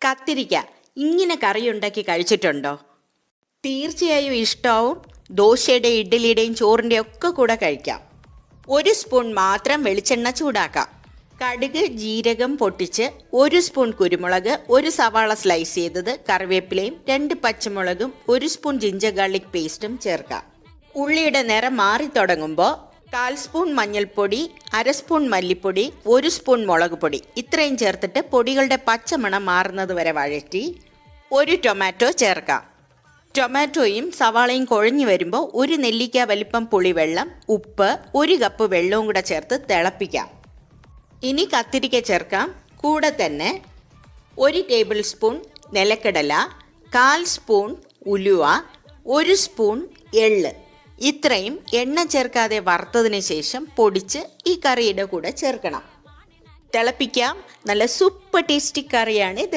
കത്തിരിക്ക ഇങ്ങനെ കറി ഉണ്ടാക്കി കഴിച്ചിട്ടുണ്ടോ? തീർച്ചയായും ഇഷ്ടമാവും. ദോശയുടെ, ഇഡ്ഡലിയുടെയും ചോറിൻ്റെ ഒക്കെ കൂടെ കഴിക്കാം. 1 സ്പൂൺ മാത്രം വെളിച്ചെണ്ണ ചൂടാക്കാം. കടുക്, ജീരകം പൊട്ടിച്ച്, 1 സ്പൂൺ കുരുമുളക്, 1 സവാള സ്ലൈസ് ചെയ്തത്, കറിവേപ്പിലയും 2 പച്ചമുളകും 1 സ്പൂൺ ജിഞ്ചർ ഗാർലിക് പേസ്റ്റും ചേർക്കാം. ഉള്ളിയുടെ നിറം മാറി തുടങ്ങുമ്പോൾ 1/4 സ്പൂൺ മഞ്ഞൾപ്പൊടി, 1/2 സ്പൂൺ മല്ലിപ്പൊടി, 1 സ്പൂൺ മുളക് പൊടി ഇത്രയും ചേർത്തിട്ട് പൊടികളുടെ പച്ചമണം മാറുന്നത് വരെ വഴറ്റി 1 ടൊമാറ്റോ ചേർക്കാം. ടൊമാറ്റോയും സവാളയും കുഴഞ്ഞു വരുമ്പോൾ 1 നെല്ലിക്ക വലിപ്പം പുളിവെള്ളം, ഉപ്പ്, 1 കപ്പ് വെള്ളവും കൂടെ ചേർത്ത് തിളപ്പിക്കാം. ഇനി കത്തിരിക്ക ചേർക്കാം. കൂടെ തന്നെ 1 ടേബിൾ സ്പൂൺ നിലക്കടല, 1/4 സ്പൂൺ ഉലുവ, 1 സ്പൂൺ എള്ള് ഇത്രയും എണ്ണ ചേർക്കാതെ വറുത്തതിന് ശേഷം പൊടിച്ച് ഈ കറിയുടെ കൂടെ ചേർക്കണം. തിളപ്പിക്കാം. നല്ല സൂപ്പർ ടേസ്റ്റി കറിയാണ് ഇത്.